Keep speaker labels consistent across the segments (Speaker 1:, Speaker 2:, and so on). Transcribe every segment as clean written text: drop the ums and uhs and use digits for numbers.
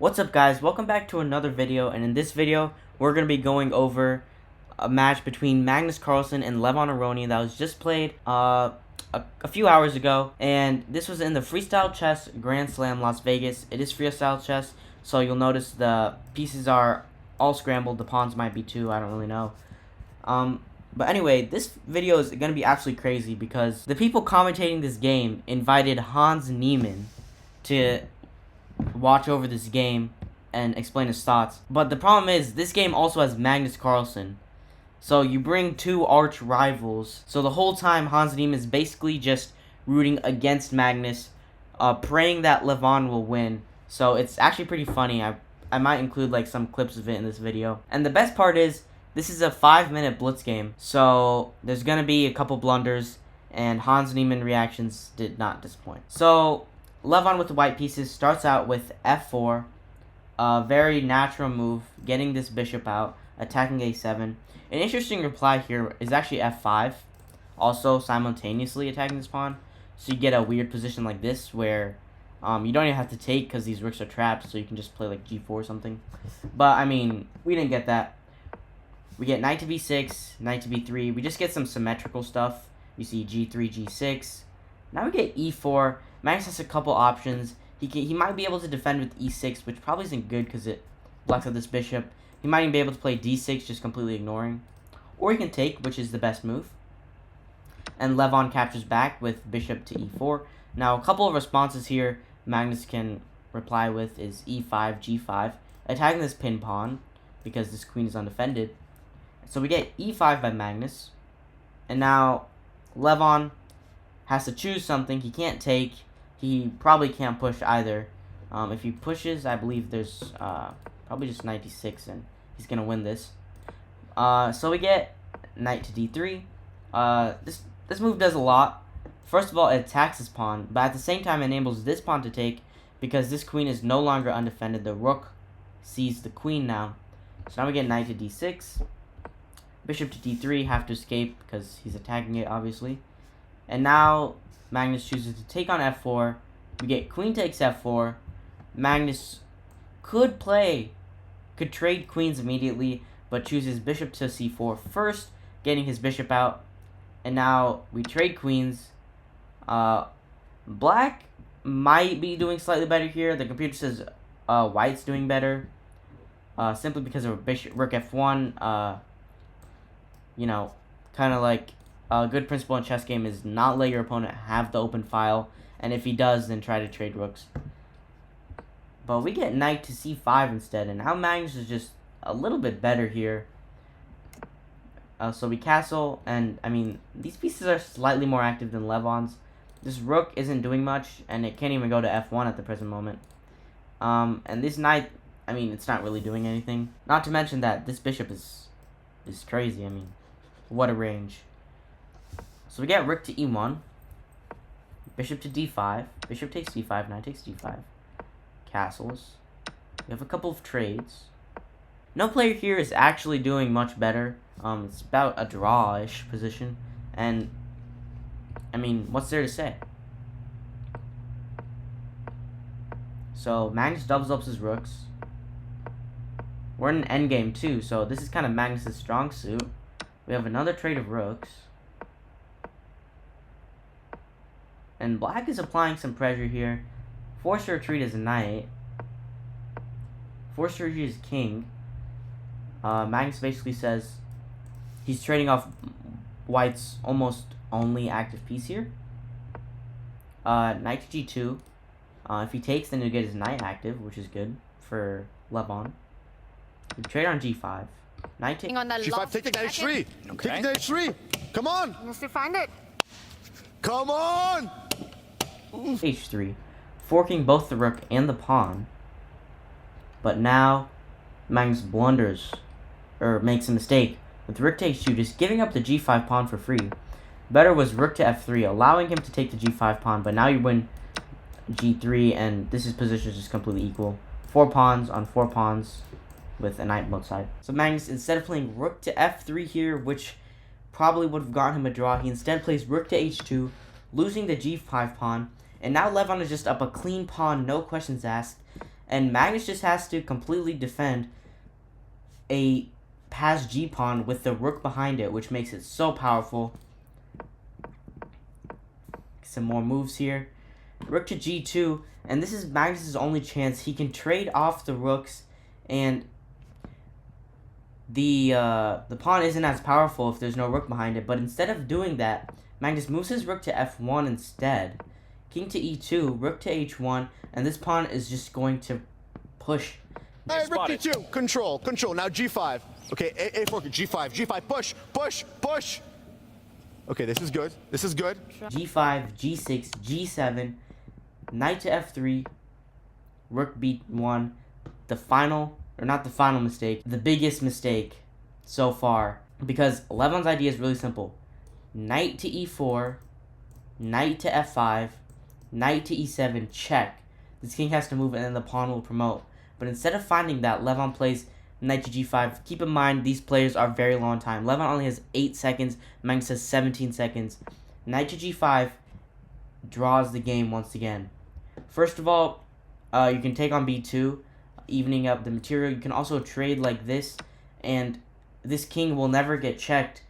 Speaker 1: What's up, guys? Welcome back to another video, and in this video we're going to be going over a match between Magnus Carlsen and Levon Aronian that was just played a few hours ago, and this was in the Freestyle Chess Grand Slam Las Vegas. It is freestyle chess, so you'll notice the pieces are all scrambled. The pawns might be too, I don't really know. But anyway, this video is going to be absolutely crazy because the people commentating this game invited Hans Niemann to watch over this game and explain his thoughts. But the problem is, this game also has Magnus Carlsen. So you bring two arch rivals. So the whole time, Hans Niemann is basically just rooting against Magnus, praying that Levon will win. So it's actually pretty funny. I might include like some clips of it in this video. And the best part is, this is a 5-minute blitz game. So there's going to be a couple blunders, and Hans Niemann reactions did not disappoint. So Levon with the white pieces starts out with f4, a very natural move, getting this bishop out, attacking a7. An interesting reply here is actually f5, also simultaneously attacking this pawn. So you get a weird position like this where you don't even have to take because these rooks are trapped, so you can just play like g4 or something. But I mean, we didn't get that. We get knight to b6, knight to b3. We just get some symmetrical stuff. You see g3, g6. Now we get e4. Magnus has a couple options. He might be able to defend with e6, which probably isn't good because it blocks out this bishop. He might even be able to play d6, just completely ignoring. Or he can take, which is the best move. And Levon captures back with bishop to e4. Now, a couple of responses here Magnus can reply with is e5, g5, attacking this pin pawn because this queen is undefended. So we get e5 by Magnus. And now Levon has to choose something. He can't take. He probably can't push either. If he pushes, I believe there's probably just knight d6, and he's going to win this. So we get knight to d3. This move does a lot. First of all, it attacks this pawn, but at the same time enables this pawn to take because this queen is no longer undefended. The rook sees the queen now. So now we get knight to d6. Bishop to d3, have to escape because he's attacking it, obviously. And now Magnus chooses to take on f4. We get queen takes f4. Magnus could trade queens immediately, but chooses bishop to c4 first, getting his bishop out. And now we trade queens. Black might be doing slightly better here. The computer says white's doing better, simply because of bishop rook f1. You know, kind of like a good principle in chess game is not let your opponent have the open file, and if he does, then try to trade rooks. But we get knight to c5 instead, and now Magnus is just a little bit better here. So we castle, and I mean, these pieces are slightly more active than Levon's. This rook isn't doing much, and it can't even go to f1 at the present moment. And this knight, I mean, it's not really doing anything. Not to mention that this bishop is crazy. I mean, what a range. So we get rook to e1, bishop to d5, bishop takes d5, knight takes d5, castles. We have a couple of trades. No player here is actually doing much better. It's about a draw-ish position, and I mean, what's there to say? So Magnus doubles up his rooks. We're in an endgame too, so this is kind of Magnus's strong suit. We have another trade of rooks. And black is applying some pressure here. Forced to retreat is knight. Forced to retreat is king. Magnus basically says he's trading off white's almost only active piece here. Knight to g2. If he takes, then he'll get his knight active, which is good for Levon. We trade on g5. Knight takes
Speaker 2: g5, take knight h3. Okay. Take knight h3. Come on.
Speaker 3: Must find it.
Speaker 2: Come on.
Speaker 1: h3, forking both the rook and the pawn. But now Magnus blunders, or makes a mistake with rook to h2, just giving up the g5 pawn for free. Better was rook to f3, allowing him to take the g5 pawn, but now you win g3, and this position is just completely equal. 4 pawns on 4 pawns with a knight on both sides. So Magnus, instead of playing rook to f3 here, which probably would have gotten him a draw, he instead plays rook to h2, losing the g5 pawn. And now Levon is just up a clean pawn, no questions asked. And Magnus just has to completely defend a passed g-pawn with the rook behind it, which makes it so powerful. Some more moves here. Rook to g2, and this is Magnus's only chance. He can trade off the rooks, and the pawn isn't as powerful if there's no rook behind it. But instead of doing that, Magnus moves his rook to f1 instead. King to e2, rook to h1, and this pawn is just going to push.
Speaker 2: All right, rook d2, control. Now g5. Okay, a4, g5, push. Okay, this is good.
Speaker 1: g5, g6, g7, knight to f3, rook b1. The final, or not the final mistake, the biggest mistake so far. Because Levon's idea is really simple. Knight to e4, knight to f5, knight to e7, check. This king has to move and then the pawn will promote. But instead of finding that, Levon plays knight to g5. Keep in mind, these players are very long time. Levon only has 8 seconds. Magnus has 17 seconds. Knight to g5 draws the game once again. First of all, you can take on b2, evening up the material. You can also trade like this, and this king will never get checked,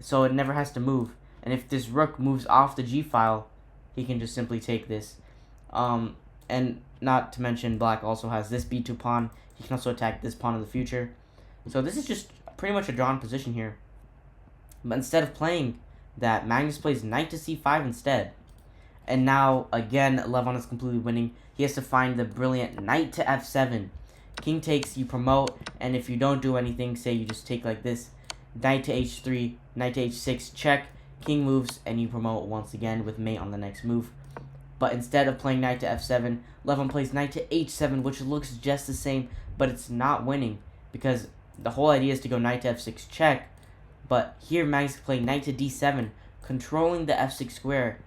Speaker 1: so it never has to move. And if this rook moves off the g-file, he can just simply take this. And not to mention, black also has this b2 pawn. He can also attack this pawn in the future. So this is just pretty much a drawn position here. But instead of playing that, Magnus plays knight to c5 instead. And now, again, Levon is completely winning. He has to find the brilliant knight to f7. King takes, you promote, and if you don't do anything, say you just take like this, knight to h3, knight to h6, check, king moves, and you promote once again with mate on the next move. But instead of playing knight to f7, Levon plays knight to h7, which looks just the same, but it's not winning, because the whole idea is to go knight to f6 check, but here Magnus is playing knight to d7, controlling the f6 square,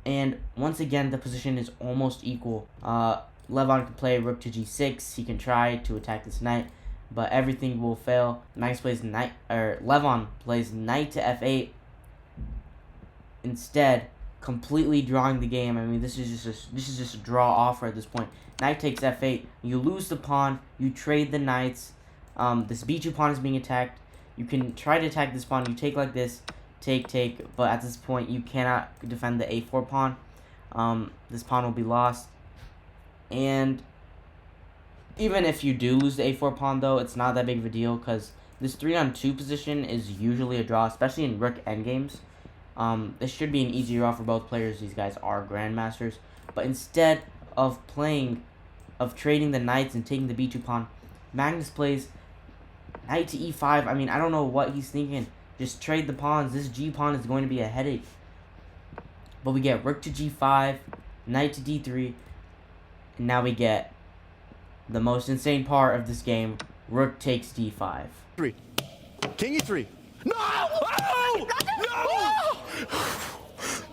Speaker 1: and once again the position is almost equal. Levon can play rook to g6, he can try to attack this knight, but everything will fail. Magnus plays Levon plays knight to f8 instead, completely drawing the game. I mean, this is just a draw offer at this point. Knight takes f8. You lose the pawn. You trade the knights. This b2 pawn is being attacked. You can try to attack this pawn. You take like this, take. But at this point, you cannot defend the a4 pawn. This pawn will be lost. And even if you do lose the a4 pawn, though, it's not that big of a deal because this 3-on-2 position is usually a draw, especially in rook endgames. This should be an easy draw for both players. These guys are grandmasters. But instead of trading the knights and taking the b2 pawn, Magnus plays knight to e5. I mean, I don't know what he's thinking. Just trade the pawns. This g pawn is going to be a headache. But we get rook to g5, knight to d3, and now we get the most insane part of this game. Rook takes d5.
Speaker 2: King e3. No! Oh! No!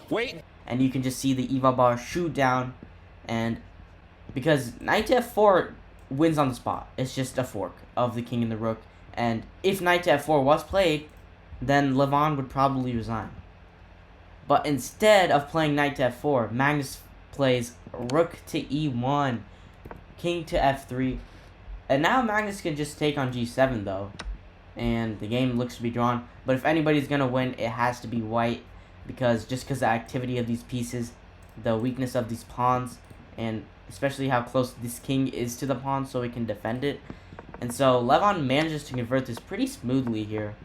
Speaker 3: Wait.
Speaker 1: And you can just see the eval bar shoot down, and because knight to f4 wins on the spot. It's just a fork of the king and the rook, and if knight to f4 was played, then Levon would probably resign. But instead of playing knight to f4, Magnus plays rook to e1, king to f3, and now Magnus can just take on g7 though, and the game looks to be drawn. But if anybody's gonna win, it has to be white, because the activity of these pieces, the weakness of these pawns, and especially how close this king is to the pawn so he can defend it. And so Levon manages to convert this pretty smoothly here,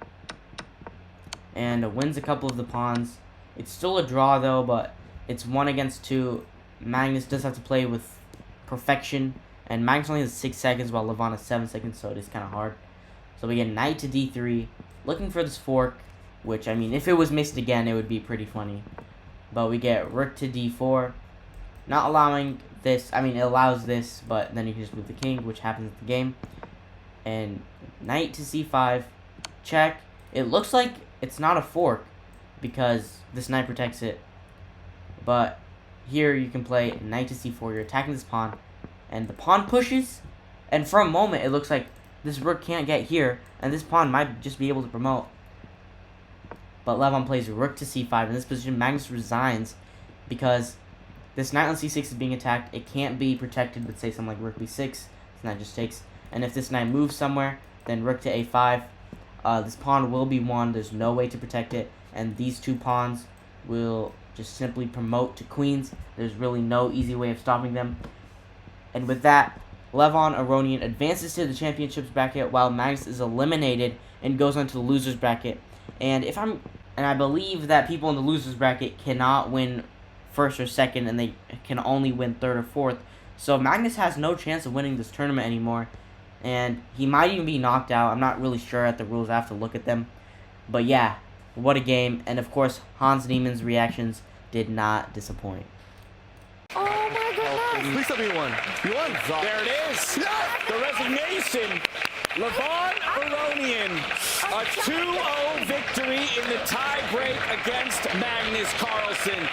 Speaker 1: and wins a couple of the pawns. It's still a draw though, but it's 1 against 2. Magnus does have to play with perfection, and Magnus only has 6 seconds while Levon has 7 seconds, so it is kind of hard. So we get knight to d3, looking for this fork, which, I mean, if it was missed again, it would be pretty funny. But we get rook to d4, not allowing this. I mean, it allows this, but then you can just move the king, which happens at the game. And knight to c5, check. It looks like it's not a fork because this knight protects it. But here you can play knight to c4. You're attacking this pawn, and the pawn pushes, and for a moment it looks like this rook can't get here, and this pawn might just be able to promote. But Levon plays rook to c5. In this position, Magnus resigns because this knight on c6 is being attacked. It can't be protected with, say, something like rook b6. This knight just takes. And if this knight moves somewhere, then rook to a5. This pawn will be won. There's no way to protect it. And these two pawns will just simply promote to queens. There's really no easy way of stopping them. And with that, Levon Aronian advances to the championships bracket while Magnus is eliminated and goes on to the losers bracket. And I believe that people in the losers bracket cannot win first or second, and they can only win third or fourth. So Magnus has no chance of winning this tournament anymore, and he might even be knocked out. I'm not really sure at the rules. I have to look at them. But yeah, what a game. And of course, Hans Niemann's reactions did not disappoint.
Speaker 2: Oh my goodness! Please tell me you won. You won.
Speaker 3: There it is. The resignation. Levon Aronian, a 2-0 victory in the tie break against Magnus Carlsen.